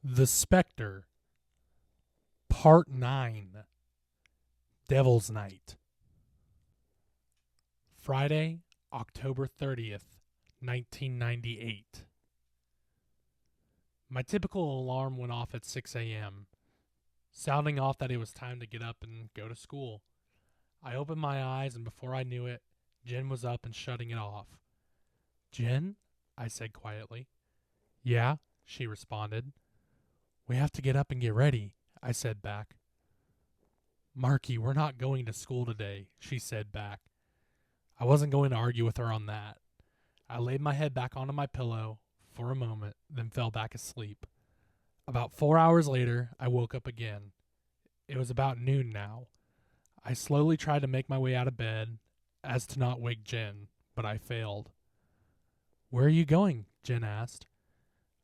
The Spector, Part 9, Devil's Night. Friday, October 30th, 1998. My typical alarm went off at 6 a.m., sounding off that it was time to get up and go to school. I opened my eyes, and before I knew it, Jen was up and shutting it off. Jen? I said quietly. Yeah, she responded. We have to get up and get ready, I said back. Marky, we're not going to school today, she said back. I wasn't going to argue with her on that. I laid my head back onto my pillow for a moment, then fell back asleep. About 4 hours later, I woke up again. It was about noon now. I slowly tried to make my way out of bed, as to not wake Jen, but I failed. Where are you going? Jen asked.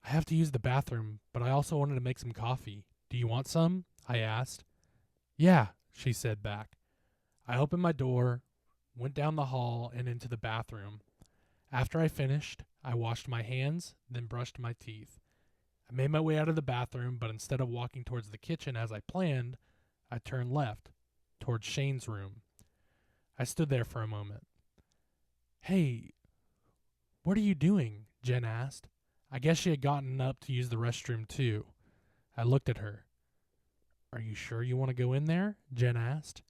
I have to use the bathroom, but I also wanted to make some coffee. Do you want some? I asked. Yeah, she said back. I opened my door, went down the hall, and into the bathroom. After I finished, I washed my hands, then brushed my teeth. I made my way out of the bathroom, but instead of walking towards the kitchen as I planned, I turned left, towards Shane's room. I stood there for a moment. Hey, what are you doing? Jen asked. I guess she had gotten up to use the restroom too. I looked at her. Are you sure you want to go in there? Jen asked.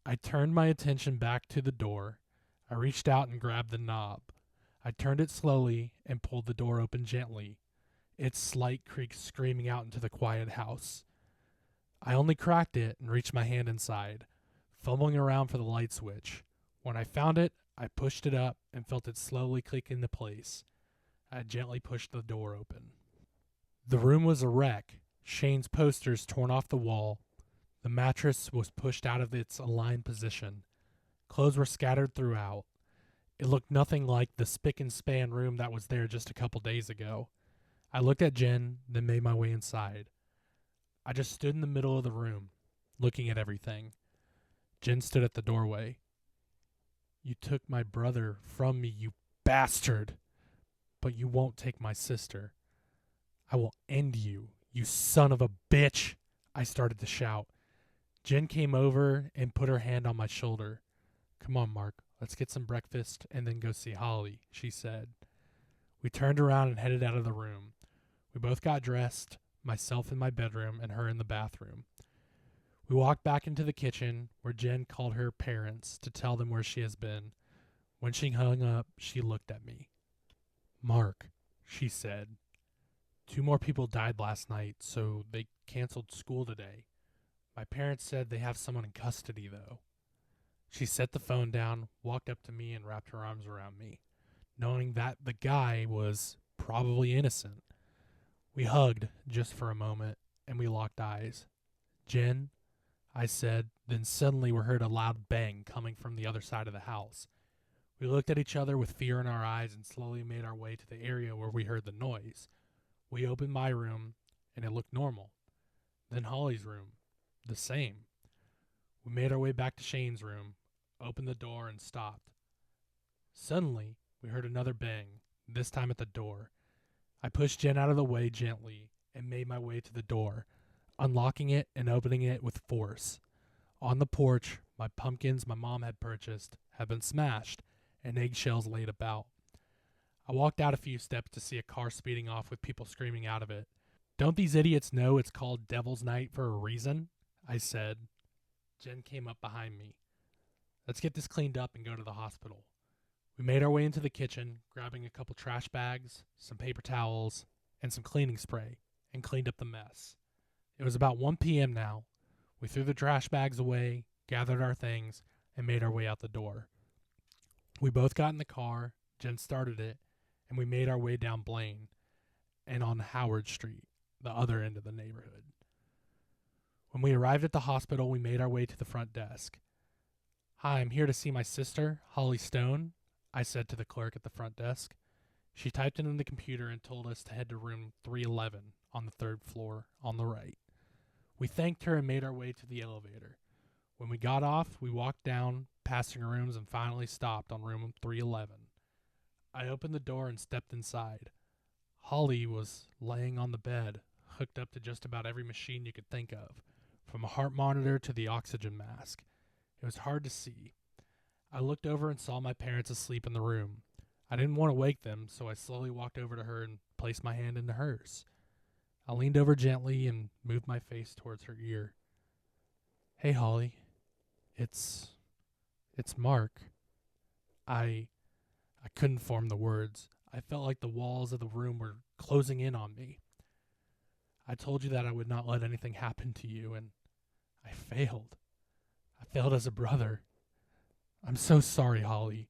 I turned my attention back to the door. I reached out and grabbed the knob. I turned it slowly and pulled the door open gently, its slight creak screaming out into the quiet house. I only cracked it and reached my hand inside, fumbling around for the light switch. When I found it, I pushed it up and felt it slowly click into place. I gently pushed the door open. The room was a wreck, Shane's posters torn off the wall. The mattress was pushed out of its aligned position. Clothes were scattered throughout. It looked nothing like the spick and span room that was there just a couple days ago. I looked at Jen, then made my way inside. I just stood in the middle of the room, looking at everything. Jen stood at the doorway. You took my brother from me, you bastard! But you won't take my sister. I will end you, you son of a bitch! I started to shout. Jen came over and put her hand on my shoulder. Come on, Mark, let's get some breakfast and then go see Holly, she said. We turned around and headed out of the room. We both got dressed, myself in my bedroom and her in the bathroom. We walked back into the kitchen, where Jen called her parents to tell them where she has been. When she hung up, she looked at me. Mark, she said. 2 more people died last night, so they canceled school today. My parents said they have someone in custody, though. She set the phone down, walked up to me, and wrapped her arms around me, knowing that the guy was probably innocent. We hugged just for a moment, and we locked eyes. Jen, I said, then suddenly we heard a loud bang coming from the other side of the house. We looked at each other with fear in our eyes and slowly made our way to the area where we heard the noise. We opened my room, and it looked normal. Then Holly's room, the same. We made our way back to Shane's room, opened the door, and stopped. Suddenly, we heard another bang, this time at the door. I pushed Jen out of the way gently and made my way to the door, unlocking it and opening it with force. On the porch, my pumpkins my mom had purchased had been smashed and eggshells laid about. I walked out a few steps to see a car speeding off with people screaming out of it. Don't these idiots know it's called Devil's Night for a reason? I said. Jen came up behind me. Let's get this cleaned up and go to the hospital. We made our way into the kitchen, grabbing a couple trash bags, some paper towels, and some cleaning spray, and cleaned up the mess. It was about 1 p.m. now. We threw the trash bags away, gathered our things, and made our way out the door. We both got in the car, Jen started it, and we made our way down Blaine and on Howard Street, the other end of the neighborhood. When we arrived at the hospital, we made our way to the front desk. Hi, I'm here to see my sister, Holly Stone, I said to the clerk at the front desk. She typed it in the computer and told us to head to room 311 on the 3rd floor on the right. We thanked her and made our way to the elevator. When we got off, we walked down, passing rooms, and finally stopped on room 311. I opened the door and stepped inside. Holly was laying on the bed, hooked up to just about every machine you could think of, from a heart monitor to the oxygen mask. It was hard to see. I looked over and saw my parents asleep in the room. I didn't want to wake them, so I slowly walked over to her and placed my hand into hers. I leaned over gently and moved my face towards her ear. "Hey, Holly. It's Mark." I couldn't form the words. I felt like the walls of the room were closing in on me. "I told you that I would not let anything happen to you, and I failed. I failed as a brother. I'm so sorry, Holly."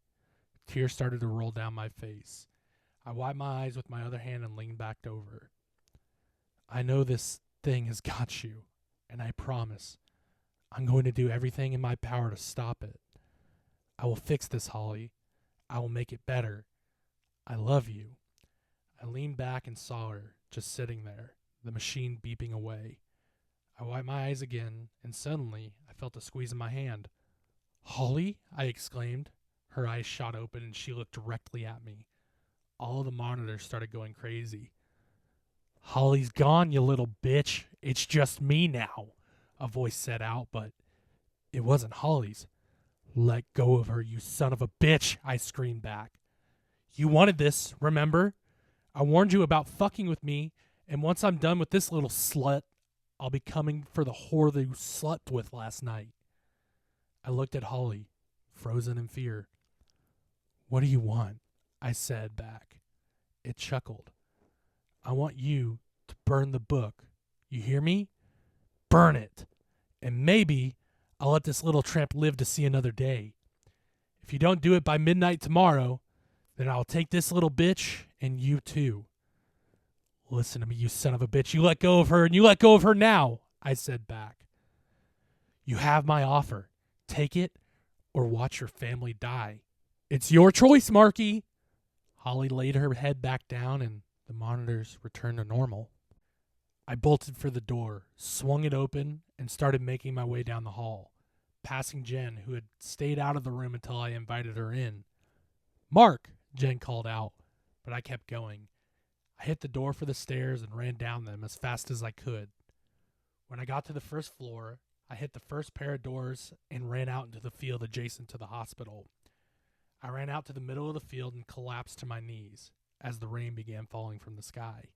Tears started to roll down my face. I wiped my eyes with my other hand and leaned back over. "I know this thing has got you, and I promise I'm going to do everything in my power to stop it. I will fix this, Holly. I will make it better. I love you." I leaned back and saw her, just sitting there, the machine beeping away. I wiped my eyes again, and suddenly I felt a squeeze in my hand. "Holly?" I exclaimed. Her eyes shot open and she looked directly at me. All of the monitors started going crazy. "Holly's gone, you little bitch. It's just me now," a voice said out, but it wasn't Holly's. "Let go of her, you son of a bitch," I screamed back. "You wanted this, remember? I warned you about fucking with me, and once I'm done with this little slut, I'll be coming for the whore that you slept with last night." I looked at Holly, frozen in fear. "What do you want?" I said back. It chuckled. "I want you to burn the book. You hear me? Burn it. And maybe I'll let this little tramp live to see another day. If you don't do it by midnight tomorrow, then I'll take this little bitch and you too." "Listen to me, you son of a bitch. You let go of her, and you let go of her now," I said back. "You have my offer. Take it or watch your family die. It's your choice, Marky." Holly laid her head back down and the monitors returned to normal. I bolted for the door, swung it open, and started making my way down the hall, passing Jen, who had stayed out of the room until I invited her in. "Mark," Jen called out, but I kept going. I hit the door for the stairs and ran down them as fast as I could. When I got to the first floor, I hit the first pair of doors and ran out into the field adjacent to the hospital. I ran out to the middle of the field and collapsed to my knees as the rain began falling from the sky.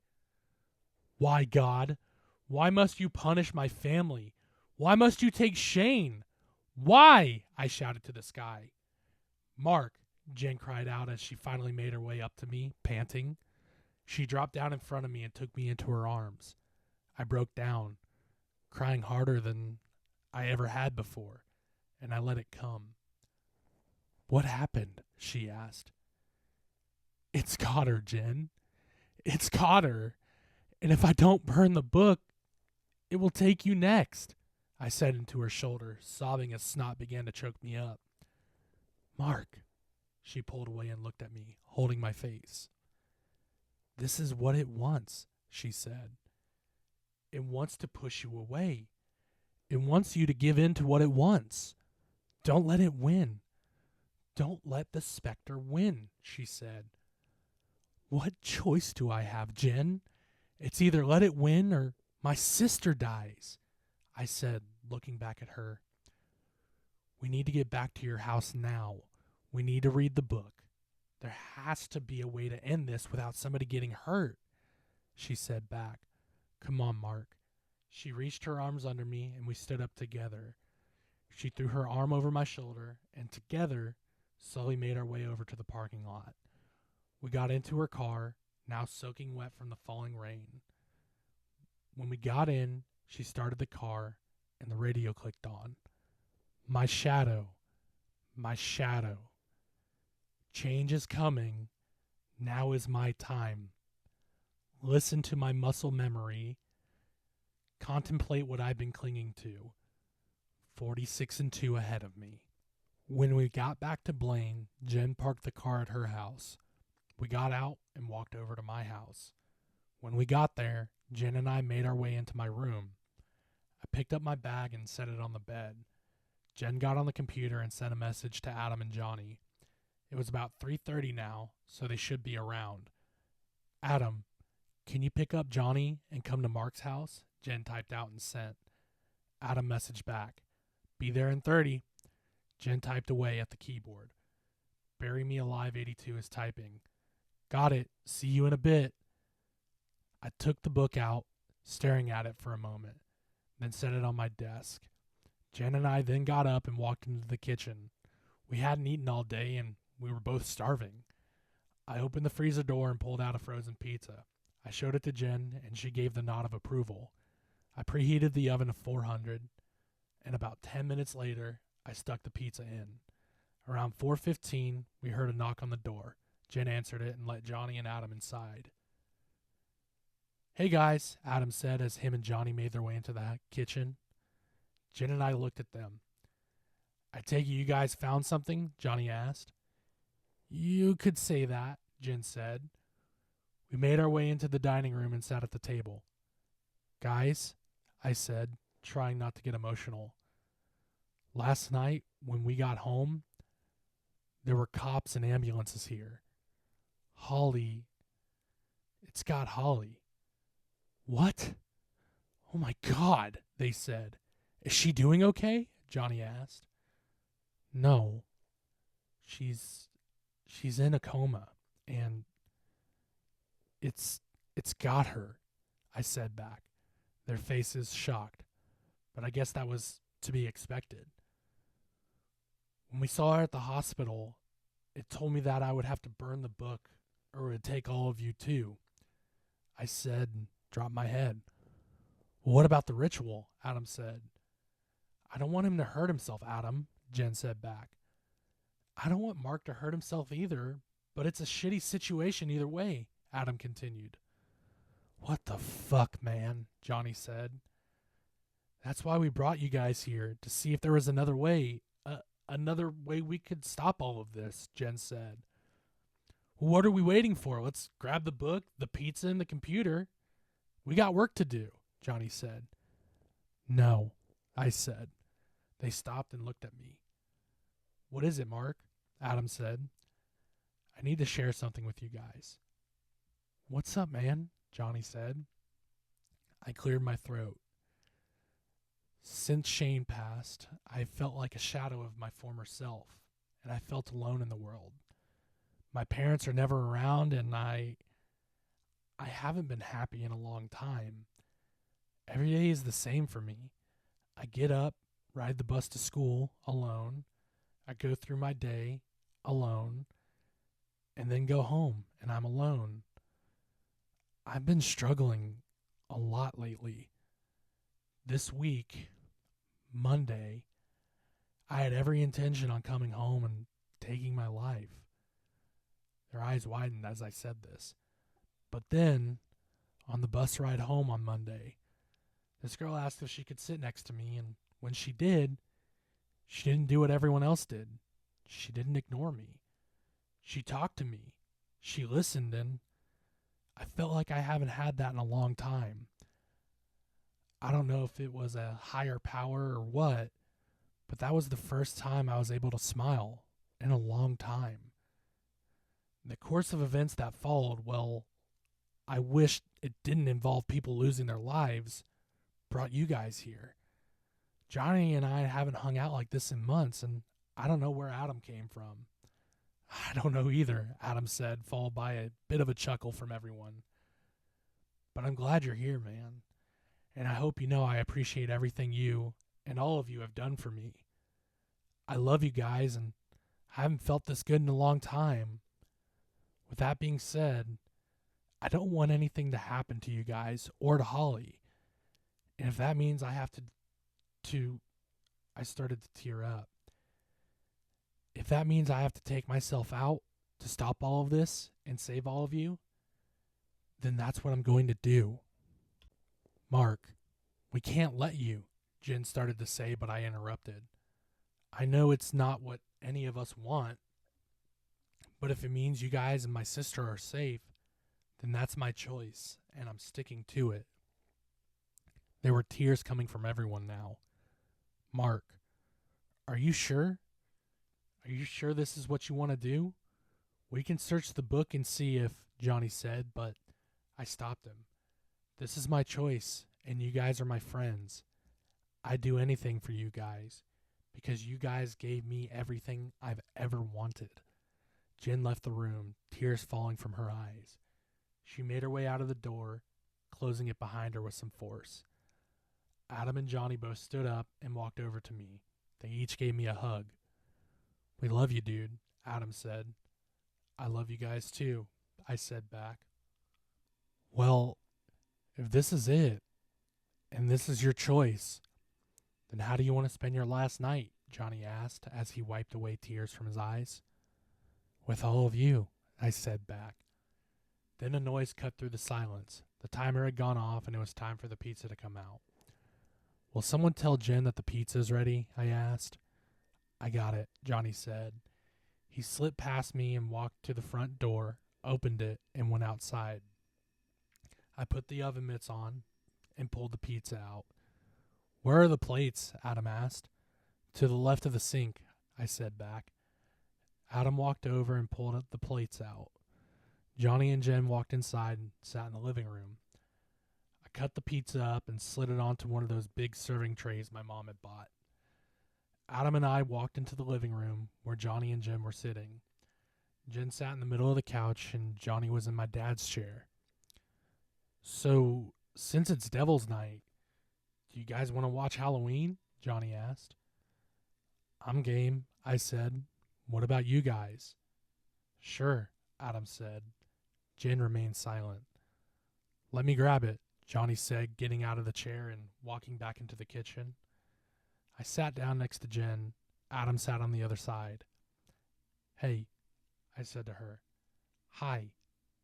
"Why, God? Why must you punish my family? Why must you take Shane? Why?" I shouted to the sky. "Mark," Jen cried out as she finally made her way up to me, panting. She dropped down in front of me and took me into her arms. I broke down, crying harder than I ever had before, and I let it come. "What happened?" she asked. "It's got her, Jen. It's got her. And if I don't burn the book, it will take you next," I said into her shoulder, sobbing as snot began to choke me up. "Mark," she pulled away and looked at me, holding my face. "This is what it wants," she said. "It wants to push you away. It wants you to give in to what it wants. Don't let it win. Don't let the Spector win," she said. "What choice do I have, Jen? It's either let it win or my sister dies," I said, looking back at her. "We need to get back to your house now. We need to read the book. There has to be a way to end this without somebody getting hurt," she said back. "Come on, Mark." She reached her arms under me and we stood up together. She threw her arm over my shoulder and together slowly made our way over to the parking lot. We got into her car, now soaking wet from the falling rain. When we got in, she started the car and the radio clicked on. My shadow. Change is coming. Now is my time. Listen to my muscle memory. Contemplate what I've been clinging to. 46 and 2 ahead of me. When we got back to Blaine, Jen parked the car at her house. We got out and walked over to my house. When we got there, Jen and I made our way into my room. I picked up my bag and set it on the bed. Jen got on the computer and sent a message to Adam and Johnny. It was about 3:30 now, so they should be around. "Adam, Can you pick up Johnny and come to Mark's house? Jen typed out and sent. Adam messaged back. Be there in 30. Jen typed away at the keyboard. Bury Me Alive 82 is typing. Got it. See you in a bit. I took the book out, staring at it for a moment, then set it on my desk. Jen and I then got up and walked into the kitchen. We hadn't eaten all day and we were both starving. I opened the freezer door and pulled out a frozen pizza. I showed it to Jen and she gave the nod of approval. I preheated the oven to 400, and about 10 minutes later, I stuck the pizza in. Around 4:15, we heard a knock on the door. Jen answered it and let Johnny and Adam inside. Hey guys, Adam said as him and Johnny made their way into the kitchen. Jen and I looked at them. I take it you guys found something? Johnny asked. You could say that, Jen said. We made our way into the dining room and sat at the table. Guys, I said, trying not to get emotional. Last night, when we got home, there were cops and ambulances here. It's got Holly. What? Oh my God, they said. Is she doing okay? Johnny asked. No. She's in a coma, and it's got her, I said back, their faces shocked, but I guess that was to be expected. When we saw her at the hospital, it told me that I would have to burn the book or it would take all of you too. I said and dropped my head. Well, what about the ritual? Adam said. I don't want him to hurt himself, Adam, Jen said back. I don't want Mark to hurt himself either, but it's a shitty situation either way, Adam continued. What the fuck, man, Johnny said. That's why we brought you guys here, to see if there was another way we could stop all of this, Jen said. Well, what are we waiting for? Let's grab the book, the pizza, and the computer. We got work to do, Johnny said. No, I said. They stopped and looked at me. What is it, Mark? Adam said. I need to share something with you guys. What's up, man? Johnny said. I cleared my throat. Since Shane passed, I felt like a shadow of my former self, and I felt alone in the world. My parents are never around, and I haven't been happy in a long time. Every day is the same for me. I get up, ride the bus to school alone. I go through my day alone, and then go home, and I'm alone. I've been struggling a lot lately. This week, Monday, I had every intention on coming home and taking my life. Their eyes widened as I said this. But then, on the bus ride home on Monday, this girl asked if she could sit next to me, and when she did, she didn't do what everyone else did. She didn't ignore me. She talked to me. She listened, and I felt like I haven't had that in a long time. I don't know if it was a higher power or what, but that was the first time I was able to smile in a long time. The course of events that followed, well, I wished it didn't involve people losing their lives, brought you guys here. Johnny and I haven't hung out like this in months, and I don't know where Adam came from. I don't know either, Adam said, followed by a bit of a chuckle from everyone. But I'm glad you're here, man. And I hope you know I appreciate everything you and all of you have done for me. I love you guys, and I haven't felt this good in a long time. With that being said, I don't want anything to happen to you guys or to Holly. And if that means I have to I started to tear up. If that means I have to take myself out to stop all of this and save all of you, then that's what I'm going to do. Mark, we can't let you, Jen started to say, but I interrupted. I know it's not what any of us want, but if it means you guys and my sister are safe, then that's my choice, and I'm sticking to it. There were tears coming from everyone now. Mark, are you sure? Are you sure this is what you want to do? We can search the book and see if, Johnny said, but I stopped him. This is my choice, and you guys are my friends. I'd do anything for you guys, because you guys gave me everything I've ever wanted. Jen left the room, tears falling from her eyes. She made her way out of the door, closing it behind her with some force. Adam and Johnny both stood up and walked over to me. They each gave me a hug. We love you, dude, Adam said. I love you guys too, I said back. Well, if this is it, and this is your choice, then how do you want to spend your last night? Johnny asked as he wiped away tears from his eyes. With all of you, I said back. Then a noise cut through the silence. The timer had gone off and it was time for the pizza to come out. Will someone tell Jen that the pizza is ready? I asked. I got it, Johnny said. He slipped past me and walked to the front door, opened it, and went outside. I put the oven mitts on and pulled the pizza out. Where are the plates? Adam asked. To the left of the sink, I said back. Adam walked over and pulled the plates out. Johnny and Jen walked inside and sat in the living room. I cut the pizza up and slid it onto one of those big serving trays my mom had bought. Adam and I walked into the living room where Johnny and Jen were sitting. Jen sat in the middle of the couch and Johnny was in my dad's chair. So, since it's Devil's Night, do you guys want to watch Halloween? Johnny asked. I'm game, I said. What about you guys? Sure, Adam said. Jen remained silent. Let me grab it, Johnny said, getting out of the chair and walking back into the kitchen. I sat down next to Jen. Adam sat on the other side. Hey, I said to her. Hi,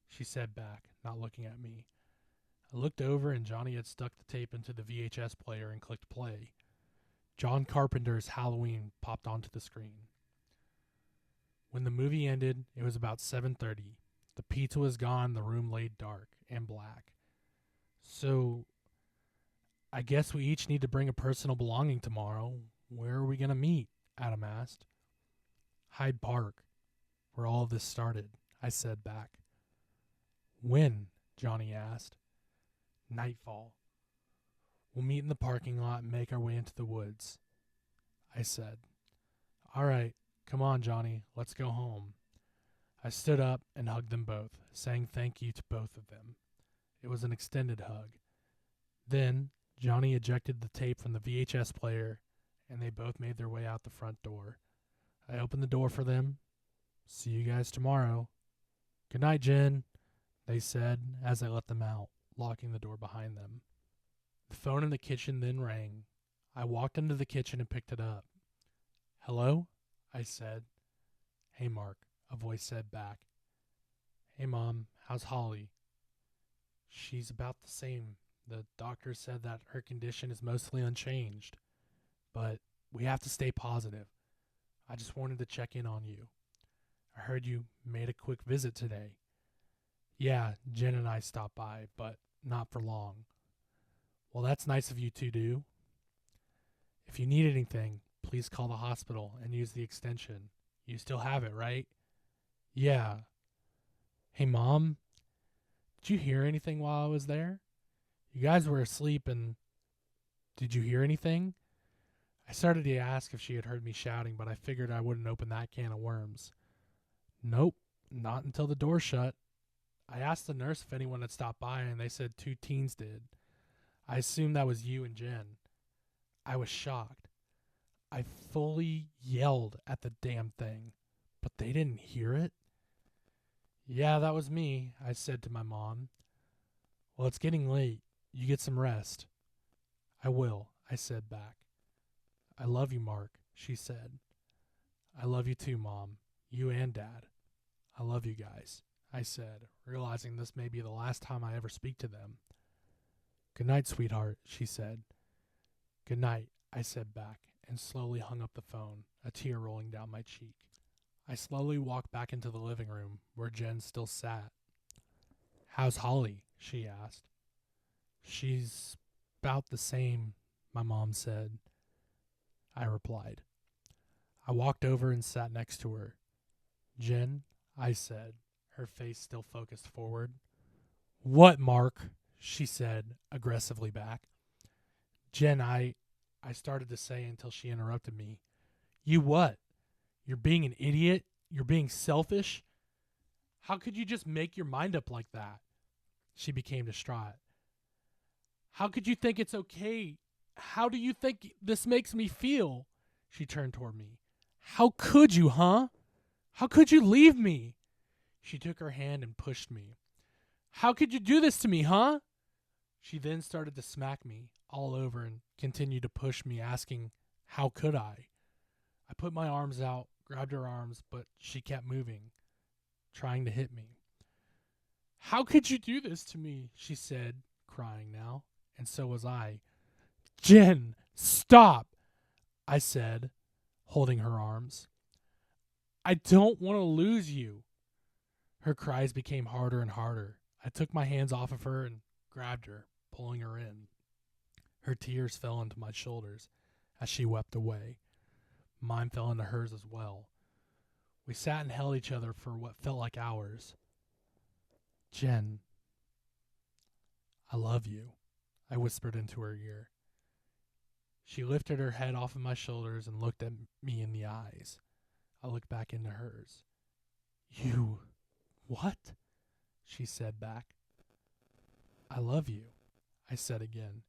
she said back, not looking at me. I looked over and Johnny had stuck the tape into the VHS player and clicked play. John Carpenter's Halloween popped onto the screen. When the movie ended, it was about 7:30. The pizza was gone, the room lay dark and black. So, I guess we each need to bring a personal belonging tomorrow. Where are we going to meet? Adam asked. Hyde Park, where all of this started, I said back. When? Johnny asked. Nightfall. We'll meet in the parking lot and make our way into the woods, I said. All right, come on, Johnny, let's go home. I stood up and hugged them both, saying thank you to both of them. It was an extended hug. Then, Johnny ejected the tape from the VHS player, and they both made their way out the front door. I opened the door for them. See you guys tomorrow. Good night, Jen, they said as I let them out, locking the door behind them. The phone in the kitchen then rang. I walked into the kitchen and picked it up. Hello? I said. Hey, Mark, a voice said back. Hey, Mom, how's Holly? She's about the same. The doctor said that her condition is mostly unchanged. But we have to stay positive. I just wanted to check in on you. I heard you made a quick visit today. Yeah, Jen and I stopped by, but not for long. Well, that's nice of you to do. If you need anything, please call the hospital and use the extension. You still have it, right? Yeah. Hey, Mom, did you hear anything while I was there? You guys were asleep and... Did you hear anything? I started to ask if she had heard me shouting, but I figured I wouldn't open that can of worms. Nope, not until the door shut. I asked the nurse if anyone had stopped by, and they said 2 teens did. I assumed that was you and Jen. I was shocked. I fully yelled at the damn thing, but they didn't hear it. Yeah, that was me, I said to my mom. Well, it's getting late. You get some rest. I will, I said back. I love you, Mark, she said. I love you too, Mom. You and Dad. I love you guys, I said, realizing this may be the last time I ever speak to them. Good night, sweetheart, she said. Good night, I said back, and slowly hung up the phone, a tear rolling down my cheek. I slowly walked back into the living room, where Jen still sat. How's Holly? She asked. She's about the same, my mom said. I replied. I walked over and sat next to her. Jen, I said, her face still focused forward. What, Mark? She said aggressively back. Jen, I started to say until she interrupted me. You what? You're being an idiot? You're being selfish? How could you just make your mind up like that? She became distraught. How could you think it's okay? How do you think this makes me feel? She turned toward me. How could you, huh? How could you leave me? She took her hand and pushed me. How could you do this to me, huh? She then started to smack me all over and continued to push me, asking, how could I? I put my arms out, grabbed her arms, but she kept moving, trying to hit me. How could you do this to me? She said, crying now, and so was I. Jen, stop, I said, holding her arms. I don't want to lose you. Her cries became harder and harder. I took my hands off of her and grabbed her, pulling her in. Her tears fell into my shoulders as she wept away. Mine fell into hers as well. We sat and held each other for what felt like hours. Jen, I love you, I whispered into her ear. She lifted her head off of my shoulders and looked at me in the eyes. I looked back into hers. You, what? She said back. I love you, I said again.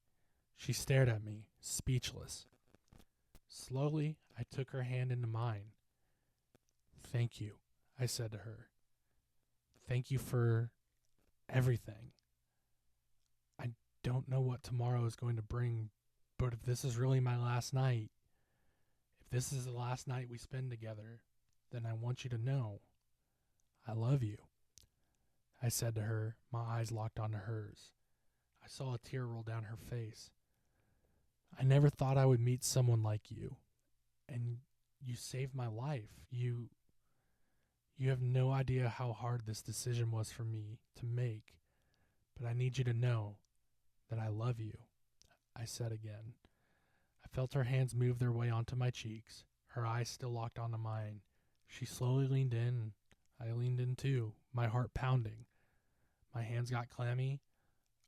She stared at me, speechless. Slowly, I took her hand into mine. Thank you, I said to her. Thank you for everything. I don't know what tomorrow is going to bring, but if this is really my last night, if this is the last night we spend together, then I want you to know I love you. I said to her, my eyes locked onto hers. I saw a tear roll down her face. I never thought I would meet someone like you, and you saved my life. You have no idea how hard this decision was for me to make, but I need you to know that I love you, I said again. I felt her hands move their way onto my cheeks, her eyes still locked onto mine. She slowly leaned in. I leaned in too, my heart pounding. My hands got clammy,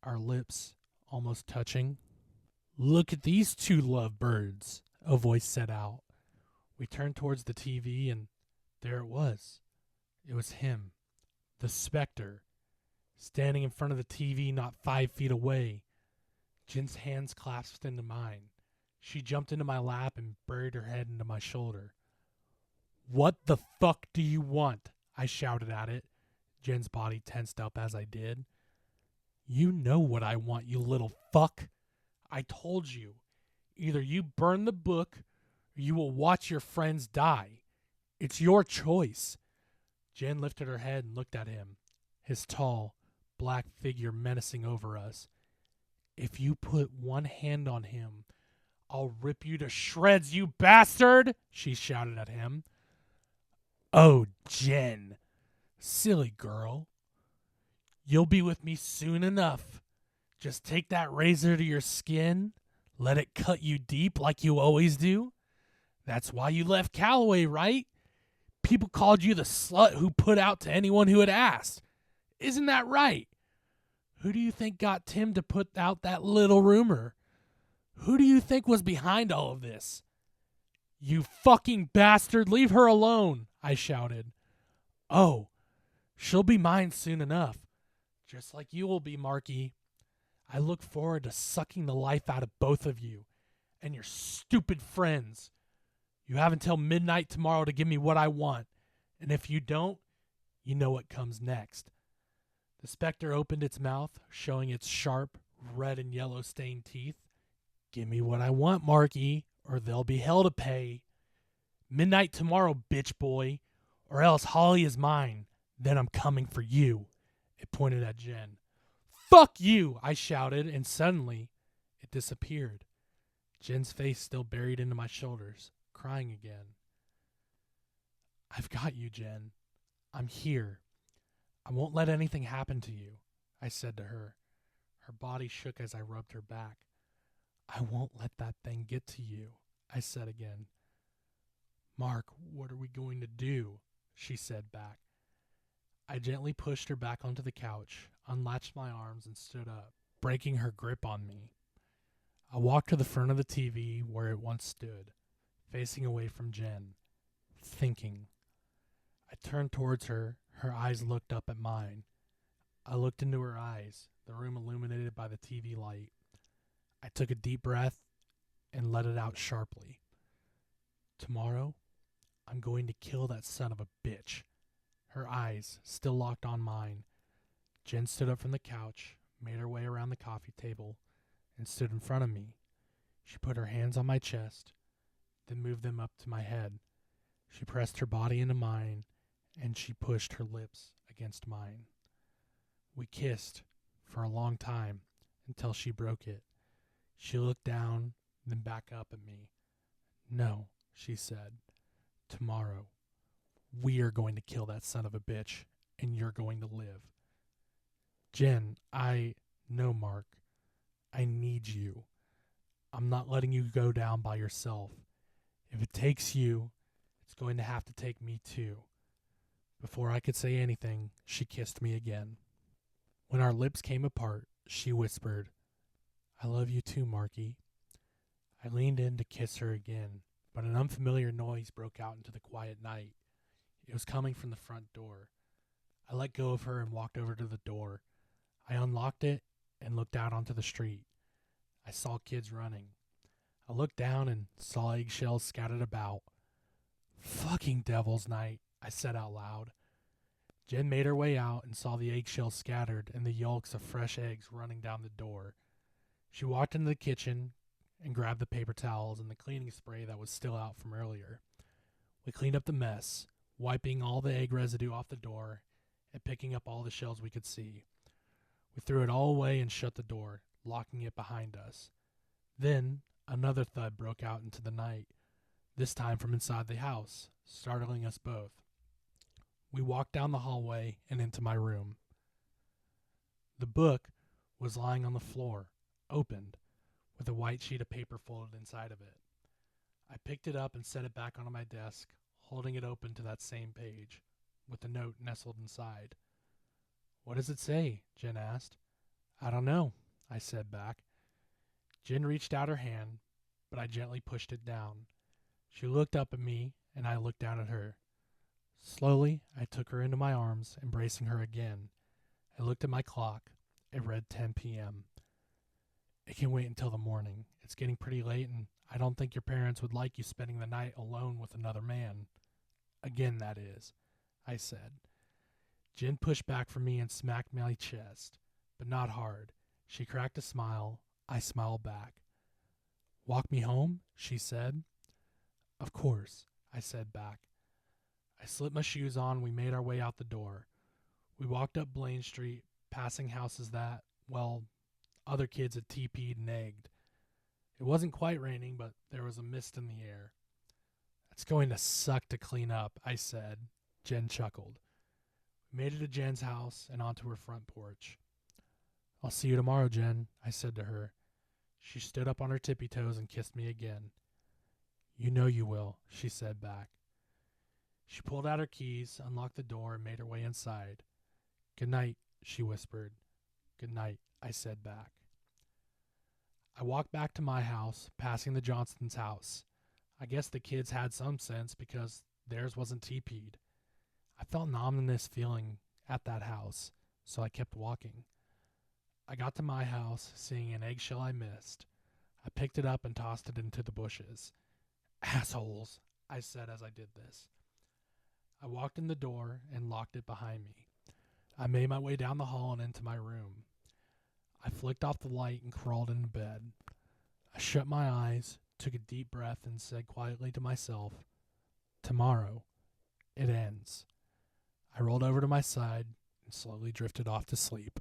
our lips almost touching. Look at these two lovebirds, a voice said out. We turned towards the TV, and there it was. It was him, the Spector, standing in front of the TV not 5 feet away. Jen's hands clasped into mine. She jumped into my lap and buried her head into my shoulder. What the fuck do you want? I shouted at it. Jen's body tensed up as I did. You know what I want, you little fuck. I told you. Either you burn the book or you will watch your friends die. It's your choice. Jen lifted her head and looked at him, his tall, black figure menacing over us. If you put one hand on him, I'll rip you to shreds, you bastard, she shouted at him. Oh, Jen, silly girl. You'll be with me soon enough. Just take that razor to your skin, let it cut you deep like you always do. That's why you left Callaway, right? People called you the slut who put out to anyone who had asked. Isn't that right? Who do you think got Tim to put out that little rumor? Who do you think was behind all of this? You fucking bastard, leave her alone, I shouted. Oh, she'll be mine soon enough. Just like you will be, Marky. I look forward to sucking the life out of both of you and your stupid friends. You have until midnight tomorrow to give me what I want, and if you don't, you know what comes next. The Spector opened its mouth, showing its sharp, red and yellow stained teeth. Give me what I want, Marky, or there'll be hell to pay. Midnight tomorrow, bitch boy, or else Holly is mine. Then I'm coming for you. It pointed at Jen. Fuck you, I shouted, and suddenly it disappeared. Jen's face still buried into my shoulders, crying again. I've got you, Jen. I'm here. I won't let anything happen to you, I said to her. Her body shook as I rubbed her back. I won't let that thing get to you, I said again. Mark, what are we going to do? She said back. I gently pushed her back onto the couch, unlatched my arms, and stood up, breaking her grip on me. I walked to the front of the TV where it once stood, facing away from Jen, thinking. I turned towards her. Her eyes looked up at mine. I looked into her eyes, the room illuminated by the TV light. I took a deep breath and let it out sharply. Tomorrow, I'm going to kill that son of a bitch. Her eyes still locked on mine. Jen stood up from the couch, made her way around the coffee table, and stood in front of me. She put her hands on my chest, then moved them up to my head. She pressed her body into mine, and she pushed her lips against mine. We kissed for a long time until she broke it. She looked down, then back up at me. No, she said. Tomorrow, we are going to kill that son of a bitch, and you're going to live. Jen, no, Mark. I need you. I'm not letting you go down by yourself. If it takes you, it's going to have to take me too. Before I could say anything, she kissed me again. When our lips came apart, she whispered, I love you too, Marky. I leaned in to kiss her again, but an unfamiliar noise broke out into the quiet night. It was coming from the front door. I let go of her and walked over to the door. I unlocked it and looked out onto the street. I saw kids running. I looked down and saw eggshells scattered about. Fucking devil's night, I said out loud. Jen made her way out and saw the eggshells scattered and the yolks of fresh eggs running down the door. She walked into the kitchen and grabbed the paper towels and the cleaning spray that was still out from earlier. We cleaned up the mess, wiping all the egg residue off the door and picking up all the shells we could see. We threw it all away and shut the door, locking it behind us. Then another thud broke out into the night, this time from inside the house, startling us both. We walked down the hallway and into my room. The book was lying on the floor, opened, with a white sheet of paper folded inside of it. I picked it up and set it back onto my desk, holding it open to that same page, with the note nestled inside. What does it say? Jen asked. I don't know, I said back. Jen reached out her hand, but I gently pushed it down. She looked up at me, and I looked down at her. Slowly, I took her into my arms, embracing her again. I looked at my clock. It read 10 p.m. It can wait until the morning. It's getting pretty late, and I don't think your parents would like you spending the night alone with another man. Again, that is, I said. Jen pushed back from me and smacked my chest, but not hard. She cracked a smile. I smiled back. Walk me home? She said. Of course, I said back. I slipped my shoes on. We made our way out the door. We walked up Blaine Street, passing houses that, other kids had TP'd and egged. It wasn't quite raining, but there was a mist in the air. It's going to suck to clean up, I said. Jen chuckled. We made it to Jen's house and onto her front porch. I'll see you tomorrow, Jen, I said to her. She stood up on her tippy toes and kissed me again. You know you will, she said back. She pulled out her keys, unlocked the door, and made her way inside. Good night, she whispered. Good night, I said back. I walked back to my house, passing the Johnston's house. I guess the kids had some sense because theirs wasn't TP'd. I felt an ominous feeling at that house, so I kept walking. I got to my house, seeing an eggshell I missed. I picked it up and tossed it into the bushes. Assholes, I said as I did this. I walked in the door and locked it behind me. I made my way down the hall and into my room. I flicked off the light and crawled into bed. I shut my eyes, took a deep breath, and said quietly to myself, tomorrow, it ends. I rolled over to my side and slowly drifted off to sleep.